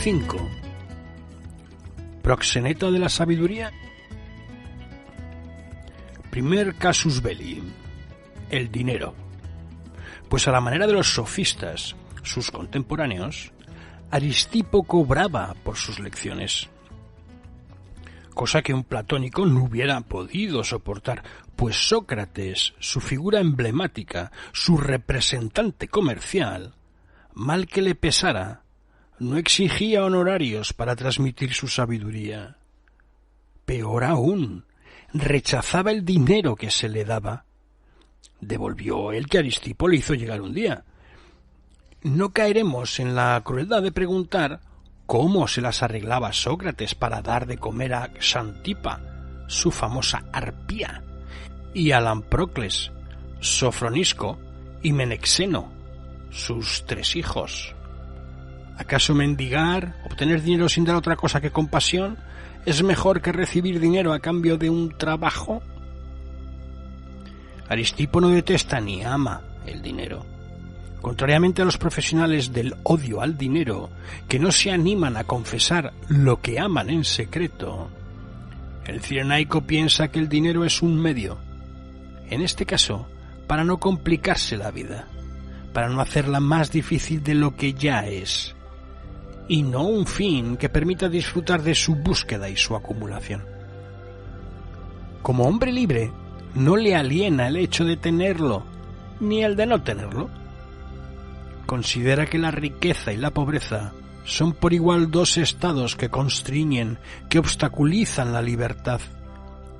5. ¿Proxeneta de la sabiduría? Primer casus belli, el dinero. Pues a la manera de los sofistas, sus contemporáneos, Aristipo cobraba por sus lecciones, cosa que un platónico no hubiera podido soportar, pues Sócrates, su figura emblemática, su representante comercial, mal que le pesara, no exigía honorarios para transmitir su sabiduría. Peor aún, rechazaba el dinero que se le daba. Devolvió el que Aristipo le hizo llegar un día. No caeremos en la crueldad de preguntar cómo se las arreglaba Sócrates para dar de comer a Xantipa, su famosa arpía, y a Lamprocles, Sofronisco y Menexeno, sus 3 hijos. ¿Acaso mendigar, obtener dinero sin dar otra cosa que compasión, es mejor que recibir dinero a cambio de un trabajo? Aristipo no detesta ni ama el dinero. Contrariamente a los profesionales del odio al dinero, que no se animan a confesar lo que aman en secreto, el cirenaico piensa que el dinero es un medio, en este caso, para no complicarse la vida, para no hacerla más difícil de lo que ya es, y no un fin que permita disfrutar de su búsqueda y su acumulación. Como hombre libre, no le aliena el hecho de tenerlo, ni el de no tenerlo. Considera que la riqueza y la pobreza son por igual 2 estados que constriñen, que obstaculizan la libertad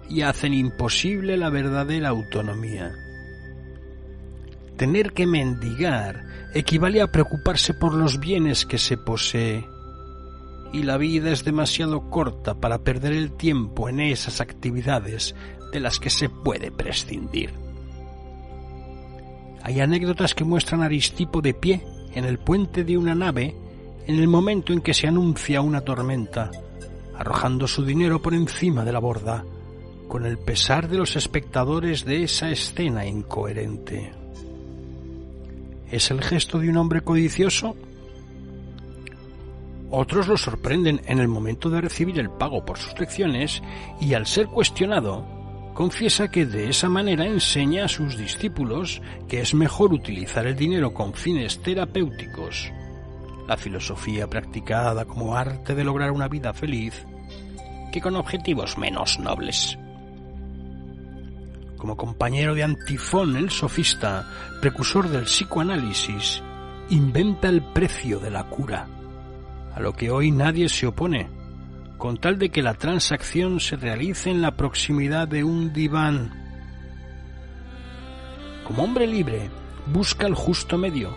y hacen imposible la verdadera autonomía. Tener que mendigar equivale a preocuparse por los bienes que se posee, y la vida es demasiado corta para perder el tiempo en esas actividades de las que se puede prescindir. Hay anécdotas que muestran a Aristipo de pie en el puente de una nave en el momento en que se anuncia una tormenta, arrojando su dinero por encima de la borda, con el pesar de los espectadores de esa escena incoherente. ¿Es el gesto de un hombre codicioso? Otros lo sorprenden en el momento de recibir el pago por sus lecciones y, al ser cuestionado, confiesa que de esa manera enseña a sus discípulos que es mejor utilizar el dinero con fines terapéuticos, la filosofía practicada como arte de lograr una vida feliz, que con objetivos menos nobles. Como compañero de Antifón el sofista, precursor del psicoanálisis, inventa el precio de la cura, a lo que hoy nadie se opone, con tal de que la transacción se realice en la proximidad de un diván. Como hombre libre, busca el justo medio,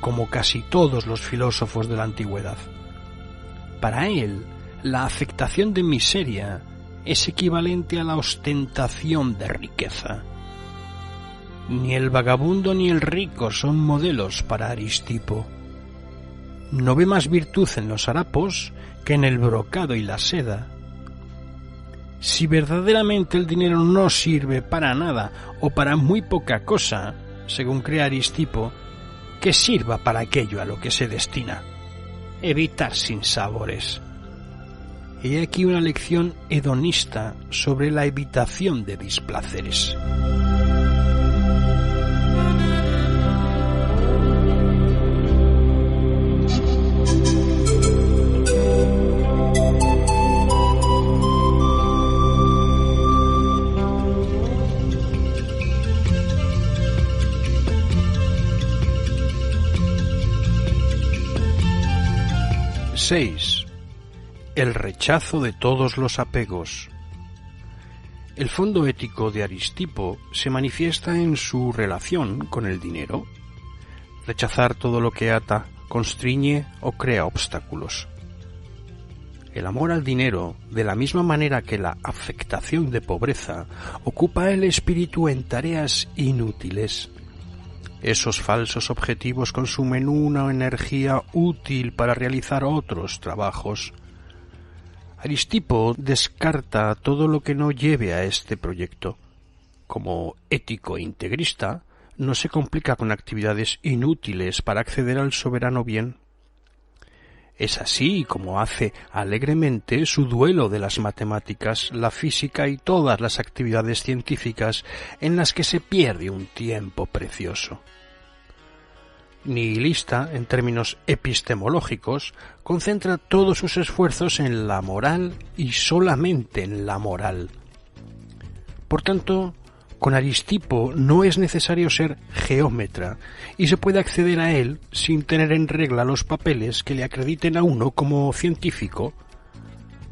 como casi todos los filósofos de la antigüedad. Para él, la afectación de miseria es equivalente a la ostentación de riqueza. Ni el vagabundo ni el rico son modelos para Aristipo. No ve más virtud en los harapos que en el brocado y la seda. Si verdaderamente el dinero no sirve para nada o para muy poca cosa, según cree Aristipo, que sirva para aquello a lo que se destina: evitar sinsabores. He aquí una lección hedonista sobre la evitación de displaceres. El rechazo de todos los apegos. El fondo ético de Aristipo se manifiesta en su relación con el dinero. Rechazar todo lo que ata, constriñe o crea obstáculos. El amor al dinero, de la misma manera que la afectación de pobreza, ocupa el espíritu en tareas inútiles. Esos falsos objetivos consumen una energía útil para realizar otros trabajos. Aristipo descarta todo lo que no lleve a este proyecto. Como ético e integrista, no se complica con actividades inútiles para acceder al soberano bien. Es así como hace alegremente su duelo de las matemáticas, la física y todas las actividades científicas en las que se pierde un tiempo precioso. Nihilista, en términos epistemológicos, concentra todos sus esfuerzos en la moral y solamente en la moral. Por tanto, con Aristipo no es necesario ser geómetra y se puede acceder a él sin tener en regla los papeles que le acrediten a uno como científico.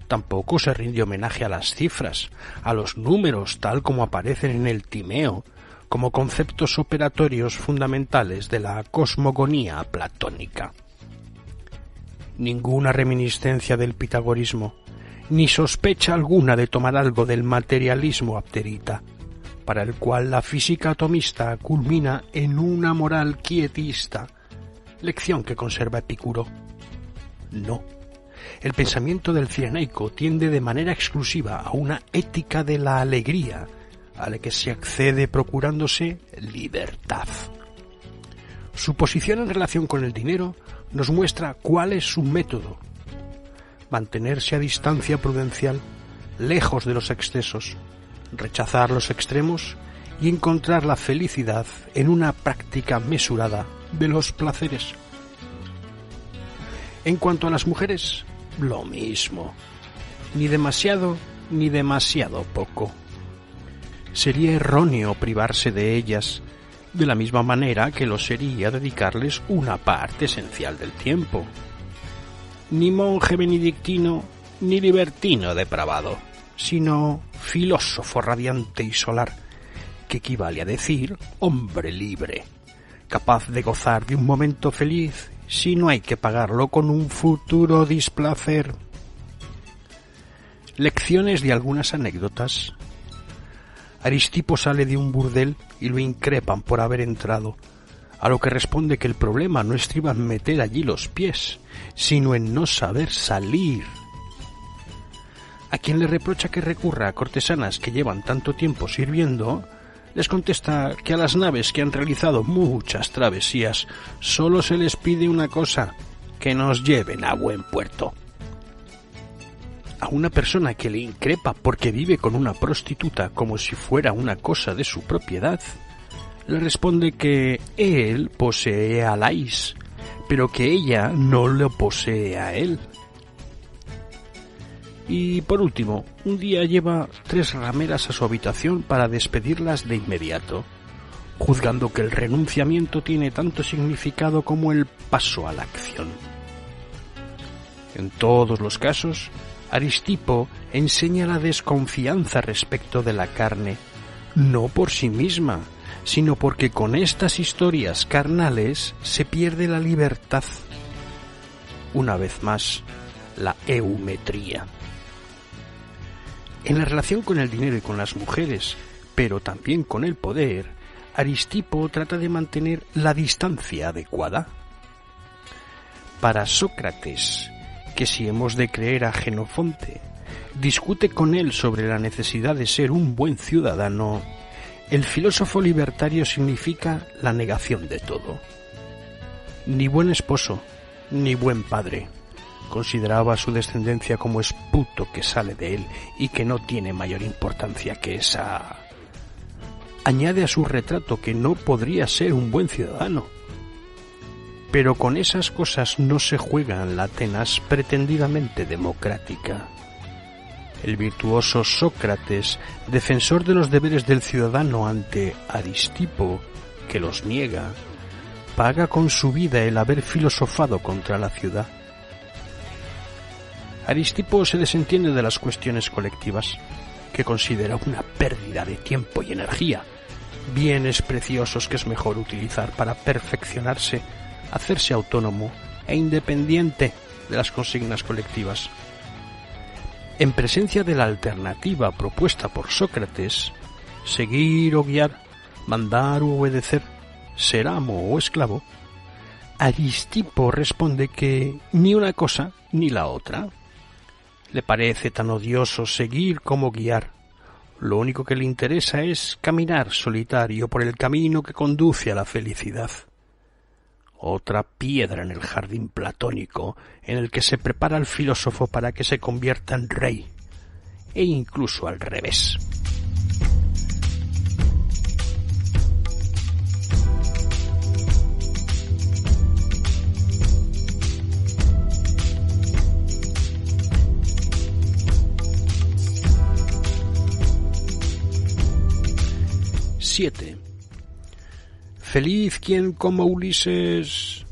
Tampoco se rinde homenaje a las cifras, a los números tal como aparecen en el Timeo, como conceptos operatorios fundamentales de la cosmogonía platónica. Ninguna reminiscencia del pitagorismo, ni sospecha alguna de tomar algo del materialismo abderita, para el cual la física atomista culmina en una moral quietista, lección que conserva Epicuro. No, el pensamiento del cirenaico tiende de manera exclusiva a una ética de la alegría, a la que se accede procurándose libertad. Su posición en relación con el dinero nos muestra cuál es su método: mantenerse a distancia prudencial, lejos de los excesos, rechazar los extremos y encontrar la felicidad en una práctica mesurada de los placeres. En cuanto a las mujeres, lo mismo, ni demasiado ni demasiado poco. Sería erróneo privarse de ellas, de la misma manera que lo sería dedicarles una parte esencial del tiempo. Ni monje benedictino, ni libertino depravado, sino filósofo radiante y solar, que equivale a decir hombre libre, capaz de gozar de un momento feliz si no hay que pagarlo con un futuro displacer. Lecciones de algunas anécdotas. Aristipo sale de un burdel y lo increpan por haber entrado, a lo que responde que el problema no estriba en meter allí los pies, sino en no saber salir. A quien le reprocha que recurra a cortesanas que llevan tanto tiempo sirviendo, les contesta que a las naves que han realizado muchas travesías solo se les pide una cosa: que nos lleven a buen puerto. A una persona que le increpa porque vive con una prostituta como si fuera una cosa de su propiedad, le responde que él posee a Lais, pero que ella no lo posee a él. Y por último, un día lleva 3 rameras a su habitación para despedirlas de inmediato, juzgando que el renunciamiento tiene tanto significado como el paso a la acción. En todos los casos, Aristipo enseña la desconfianza respecto de la carne, no por sí misma, sino porque con estas historias carnales se pierde la libertad. Una vez más, la eumetría. En la relación con el dinero y con las mujeres, pero también con el poder, Aristipo trata de mantener la distancia adecuada. Para Sócrates, que si hemos de creer a Jenofonte, discute con él sobre la necesidad de ser un buen ciudadano, el filósofo libertario significa la negación de todo. Ni buen esposo, ni buen padre. Consideraba a su descendencia como esputo que sale de él y que no tiene mayor importancia que esa. Añade a su retrato que no podría ser un buen ciudadano. Pero con esas cosas no se juega en la Atenas pretendidamente democrática. El virtuoso Sócrates, defensor de los deberes del ciudadano ante Aristipo, que los niega, paga con su vida el haber filosofado contra la ciudad. Aristipo se desentiende de las cuestiones colectivas, que considera una pérdida de tiempo y energía, bienes preciosos que es mejor utilizar para perfeccionarse, hacerse autónomo e independiente de las consignas colectivas. En presencia de la alternativa propuesta por Sócrates, seguir o guiar, mandar o obedecer, ser amo o esclavo, Aristipo responde que ni una cosa ni la otra. Le parece tan odioso seguir como guiar. Lo único que le interesa es caminar solitario por el camino que conduce a la felicidad. otra piedra en el jardín platónico en el que se prepara al filósofo para que se convierta en rey, e incluso al revés. Feliz quien como Ulises.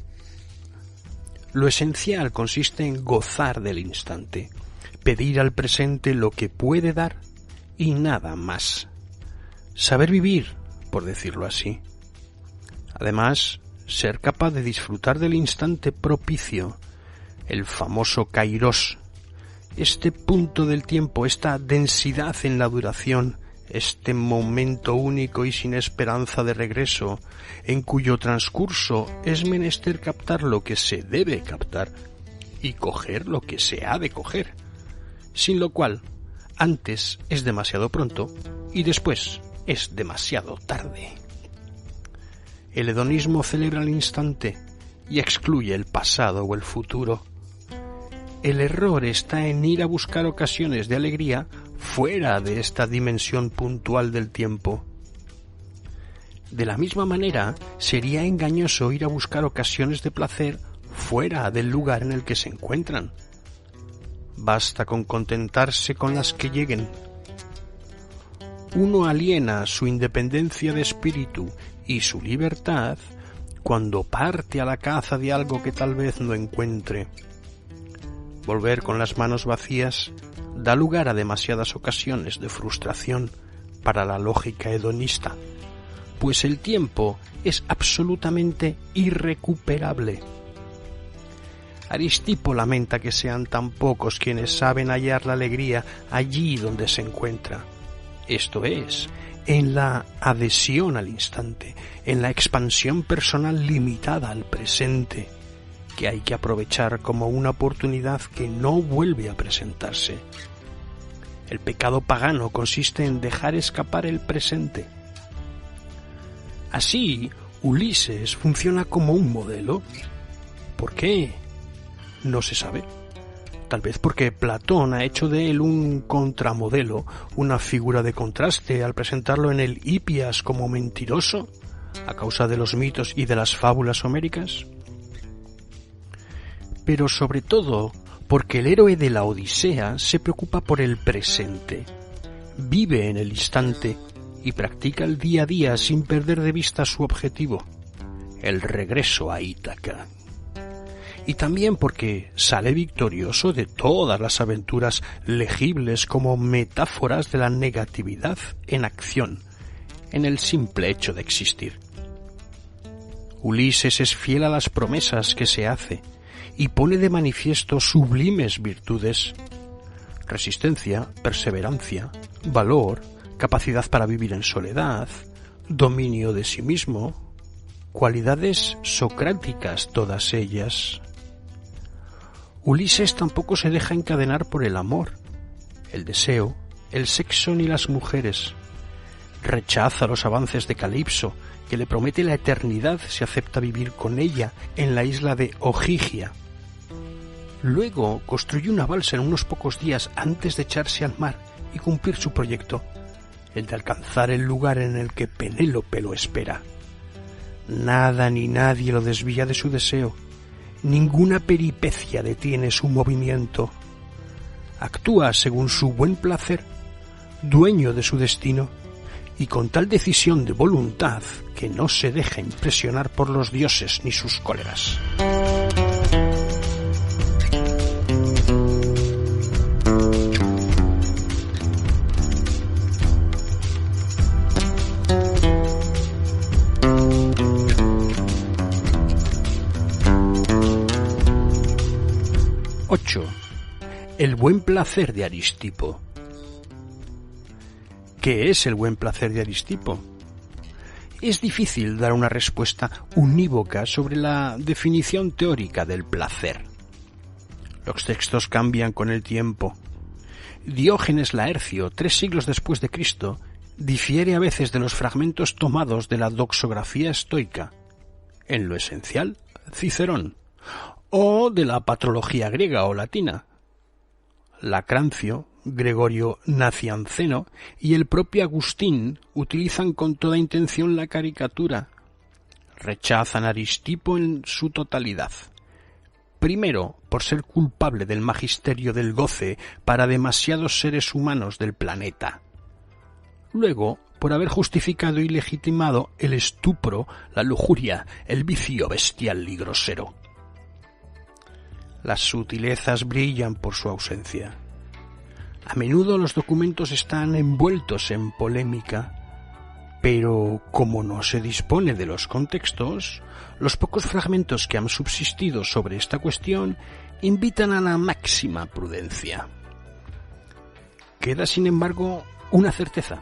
Lo esencial consiste en gozar del instante, pedir al presente lo que puede dar y nada más. Saber vivir, por decirlo así. Además, ser capaz de disfrutar del instante propicio, el famoso kairos, este punto del tiempo, esta densidad en la duración, este momento único y sin esperanza de regreso, en cuyo transcurso es menester captar lo que se debe captar y coger lo que se ha de coger, sin lo cual antes es demasiado pronto y después es demasiado tarde. El hedonismo celebra el instante y excluye el pasado o el futuro. El error está en ir a buscar ocasiones de alegría fuera de esta dimensión puntual del tiempo. De la misma manera, sería engañoso ir a buscar ocasiones de placer fuera del lugar en el que se encuentran. Basta con contentarse con las que lleguen. Uno aliena su independencia de espíritu y su libertad cuando parte a la caza de algo que tal vez no encuentre. Volver con las manos vacías da lugar a demasiadas ocasiones de frustración para la lógica hedonista, pues el tiempo es absolutamente irrecuperable. Aristipo lamenta que sean tan pocos quienes saben hallar la alegría allí donde se encuentra, esto es, en la adhesión al instante, en la expansión personal limitada al presente, que hay que aprovechar como una oportunidad que no vuelve a presentarse. El pecado pagano consiste en dejar escapar el presente. Así, Ulises funciona como un modelo. ¿Por qué? No se sabe. Tal vez porque Platón ha hecho de él un contramodelo, una figura de contraste al presentarlo en el Hipias como mentiroso, a causa de los mitos y de las fábulas homéricas. Pero sobre todo porque el héroe de la Odisea se preocupa por el presente, vive en el instante y practica el día a día sin perder de vista su objetivo, el regreso a Ítaca. Y también porque sale victorioso de todas las aventuras legibles como metáforas de la negatividad en acción, en el simple hecho de existir. Ulises es fiel a las promesas que se hace y pone de manifiesto sublimes virtudes: resistencia, perseverancia, valor, capacidad para vivir en soledad, dominio de sí mismo, cualidades socráticas todas ellas. Ulises tampoco se deja encadenar por el amor, el deseo, el sexo ni las mujeres. Rechaza los avances de Calipso, que le promete la eternidad si acepta vivir con ella en la isla de Ogygia. Luego construye una balsa en unos pocos días antes de echarse al mar y cumplir su proyecto, el de alcanzar el lugar en el que Penélope lo espera. Nada ni nadie lo desvía de su deseo. Ninguna peripecia detiene su movimiento. Actúa según su buen placer, dueño de su destino, y con tal decisión de voluntad que no se deja impresionar por los dioses ni sus cóleras. El buen placer de Aristipo. ¿Qué es el buen placer de Aristipo? Es difícil dar una respuesta unívoca sobre la definición teórica del placer. Los textos cambian con el tiempo. Diógenes Laercio, 3 siglos después de Cristo, difiere a veces de los fragmentos tomados de la doxografía estoica. En lo esencial, Cicerón, o de la patrología griega o latina. Lacrancio, Gregorio Nacianceno y el propio Agustín utilizan con toda intención la caricatura. Rechazan a Aristipo en su totalidad. Primero, por ser culpable del magisterio del goce para demasiados seres humanos del planeta. Luego, por haber justificado y legitimado el estupro, la lujuria, el vicio bestial y grosero. Las sutilezas brillan por su ausencia. A menudo los documentos están envueltos en polémica, pero como no se dispone de los contextos, los pocos fragmentos que han subsistido sobre esta cuestión invitan a la máxima prudencia. Queda, sin embargo, una certeza.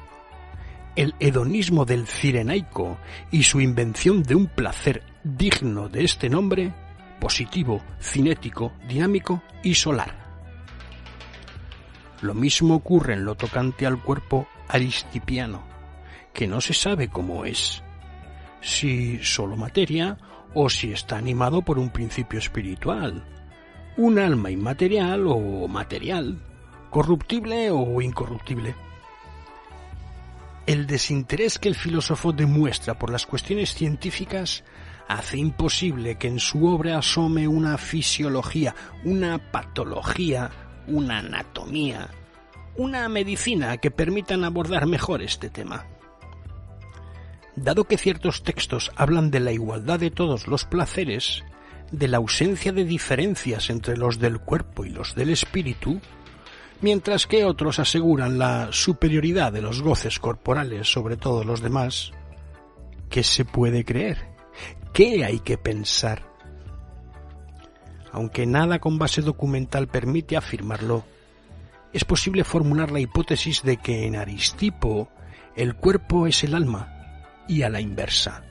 El hedonismo del cirenaico y su invención de un placer digno de este nombre, positivo, cinético, dinámico y solar. Lo mismo ocurre en lo tocante al cuerpo aristipiano, que no se sabe cómo es, si solo materia o si está animado por un principio espiritual, un alma inmaterial o material, corruptible o incorruptible. El desinterés que el filósofo demuestra por las cuestiones científicas hace imposible que en su obra asome una fisiología, una patología, una anatomía, una medicina que permitan abordar mejor este tema. Dado que ciertos textos hablan de la igualdad de todos los placeres, de la ausencia de diferencias entre los del cuerpo y los del espíritu, mientras que otros aseguran la superioridad de los goces corporales sobre todos los demás, ¿qué se puede creer? ¿Qué hay que pensar? Aunque nada con base documental permite afirmarlo, es posible formular la hipótesis de que en Aristipo el cuerpo es el alma, y a la inversa,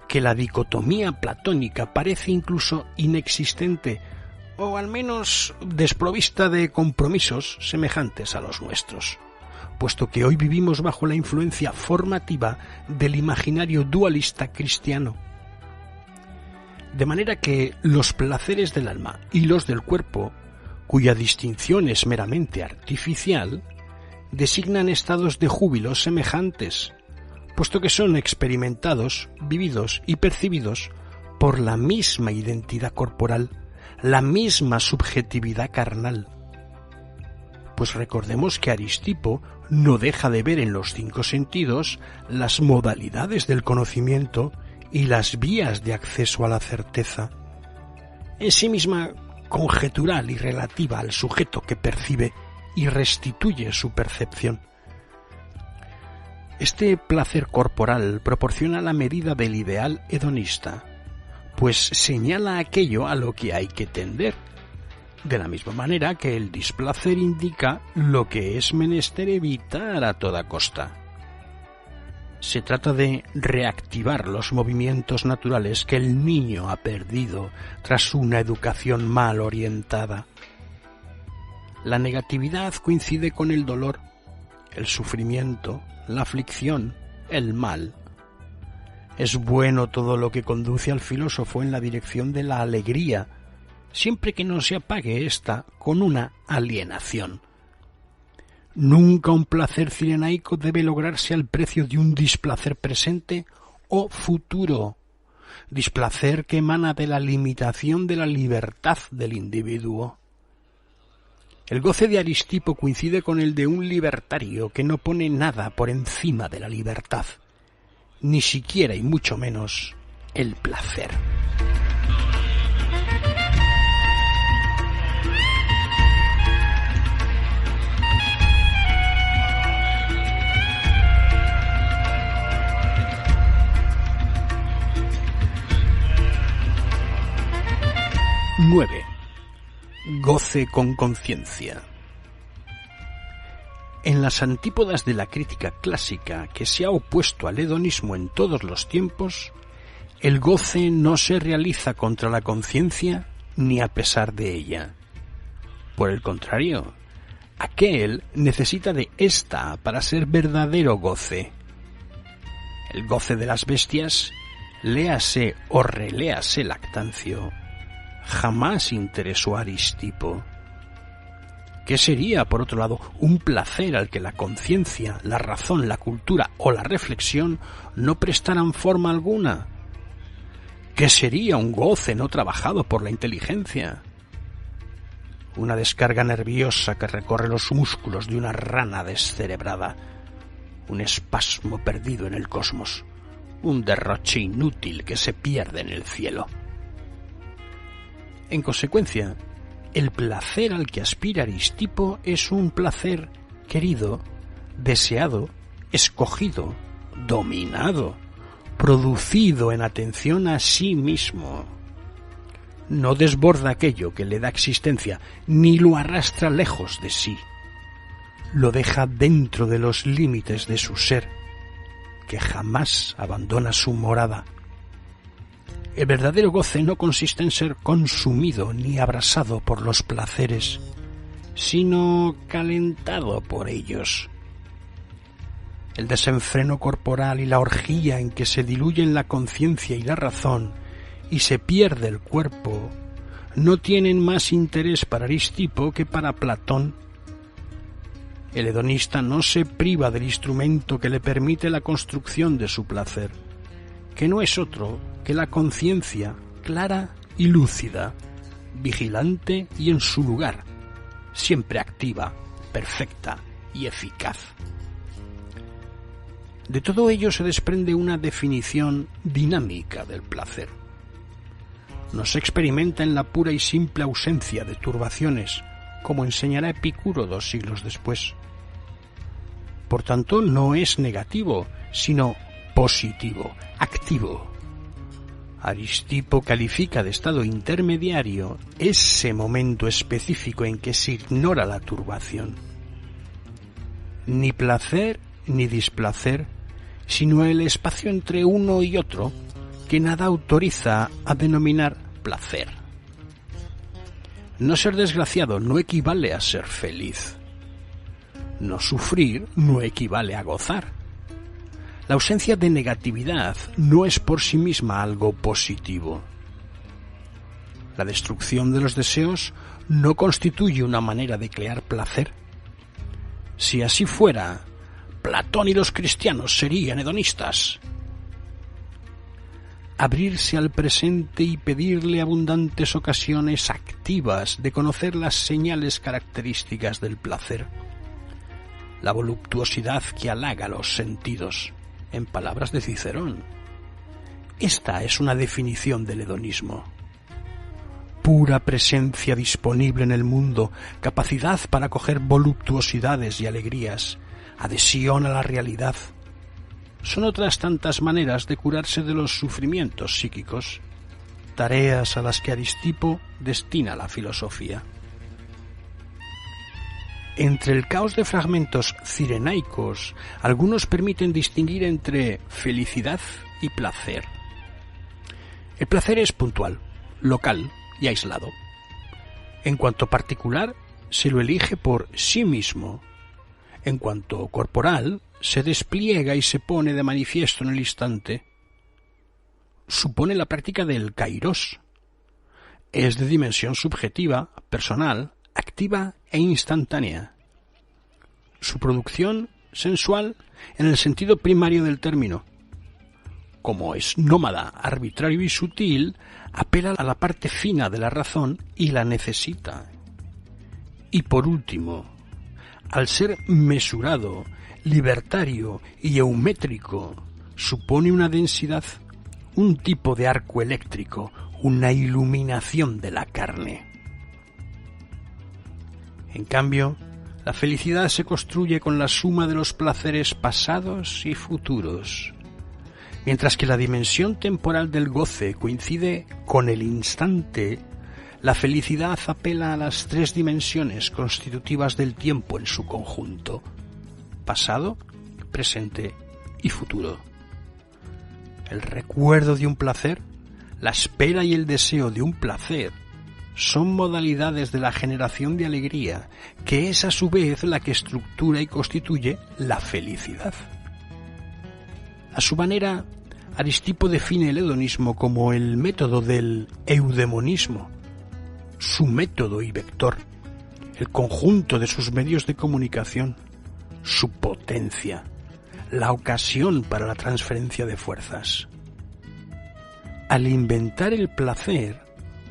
que la dicotomía platónica parece incluso inexistente, o al menos desprovista de compromisos semejantes a los nuestros, puesto que hoy vivimos bajo la influencia formativa del imaginario dualista cristiano. De manera que los placeres del alma y los del cuerpo, cuya distinción es meramente artificial, designan estados de júbilo semejantes, puesto que son experimentados, vividos y percibidos por la misma identidad corporal, la misma subjetividad carnal. Pues recordemos que Aristipo no deja de ver en los 5 sentidos las modalidades del conocimiento y las vías de acceso a la certeza, en sí misma conjetural y relativa al sujeto que percibe y restituye su percepción. Este placer corporal proporciona la medida del ideal hedonista, pues señala aquello a lo que hay que tender, de la misma manera que el displacer indica lo que es menester evitar a toda costa. Se trata de reactivar los movimientos naturales que el niño ha perdido tras una educación mal orientada. La negatividad coincide con el dolor, el sufrimiento, la aflicción, el mal. Es bueno todo lo que conduce al filósofo en la dirección de la alegría, siempre que no se apague ésta con una alienación. Nunca un placer cirenaico debe lograrse al precio de un displacer presente o futuro, displacer que emana de la limitación de la libertad del individuo. El goce de Aristipo coincide con el de un libertario que no pone nada por encima de la libertad, ni siquiera y mucho menos el placer. ¡9! Goce con conciencia. En las antípodas de la crítica clásica que se ha opuesto al hedonismo en todos los tiempos, el goce no se realiza contra la conciencia ni a pesar de ella. Por el contrario, aquel necesita de ésta para ser verdadero goce. El goce de las bestias léase o reléase Lactancio, jamás interesó a Aristipo. ¿Qué sería, por otro lado, un placer al que la conciencia, la razón, la cultura o la reflexión no prestaran forma alguna? ¿Qué sería un goce no trabajado por la inteligencia? Una descarga nerviosa que recorre los músculos de una rana descerebrada, un espasmo perdido en el cosmos, un derroche inútil que se pierde en el cielo. En consecuencia, el placer al que aspira Aristipo es un placer querido, deseado, escogido, dominado, producido en atención a sí mismo. No desborda aquello que le da existencia, ni lo arrastra lejos de sí. Lo deja dentro de los límites de su ser, que jamás abandona su morada. El verdadero goce no consiste en ser consumido ni abrasado por los placeres, sino calentado por ellos. El desenfreno corporal y la orgía en que se diluyen la conciencia y la razón y se pierde el cuerpo no tienen más interés para Aristipo que para Platón. El hedonista no se priva del instrumento que le permite la construcción de su placer, que no es otro que la conciencia clara y lúcida, vigilante y en su lugar, siempre activa, perfecta y eficaz. De todo ello se desprende una definición dinámica del placer. No se experimenta en la pura y simple ausencia de turbaciones, como enseñará Epicuro 2 siglos después. Por tanto, no es negativo, sino positivo, activo. Aristipo califica de estado intermediario ese momento específico en que se ignora la turbación. Ni placer ni displacer, sino el espacio entre uno y otro, que nada autoriza a denominar placer. No ser desgraciado no equivale a ser feliz. No sufrir no equivale a gozar. La ausencia de negatividad no es por sí misma algo positivo. La destrucción de los deseos no constituye una manera de crear placer. Si así fuera, Platón y los cristianos serían hedonistas. Abrirse al presente y pedirle abundantes ocasiones activas de conocer las señales características del placer. La voluptuosidad que halaga los sentidos, en palabras de Cicerón. Esta es una definición del hedonismo. Pura presencia disponible en el mundo, capacidad para acoger voluptuosidades y alegrías, adhesión a la realidad. Son otras tantas maneras de curarse de los sufrimientos psíquicos, tareas a las que Aristipo destina la filosofía. Entre el caos de fragmentos cirenaicos, algunos permiten distinguir entre felicidad y placer. El placer es puntual, local y aislado. En cuanto particular, se lo elige por sí mismo. En cuanto corporal, se despliega y se pone de manifiesto en el instante. Supone la práctica del kairos. Es de dimensión subjetiva, personal, activa e instantánea. Su producción sensual en el sentido primario del término. Como es nómada, arbitrario y sutil, apela a la parte fina de la razón y la necesita. Y por último, al ser mesurado, libertario y eumétrico, supone una densidad, un tipo de arco eléctrico, una iluminación de la carne. En cambio, la felicidad se construye con la suma de los placeres pasados y futuros, mientras que la dimensión temporal del goce coincide con el instante. La felicidad apela a las tres dimensiones constitutivas del tiempo en su conjunto: pasado, presente y futuro. El recuerdo de un placer, la espera y el deseo de un placer son modalidades de la generación de alegría, que es a su vez la que estructura y constituye la felicidad. A su manera, Aristipo define el hedonismo como el método del eudemonismo, su método y vector, el conjunto de sus medios de comunicación, su potencia, la ocasión para la transferencia de fuerzas. Al inventar el placer,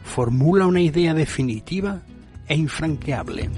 formula una idea definitiva e infranqueable.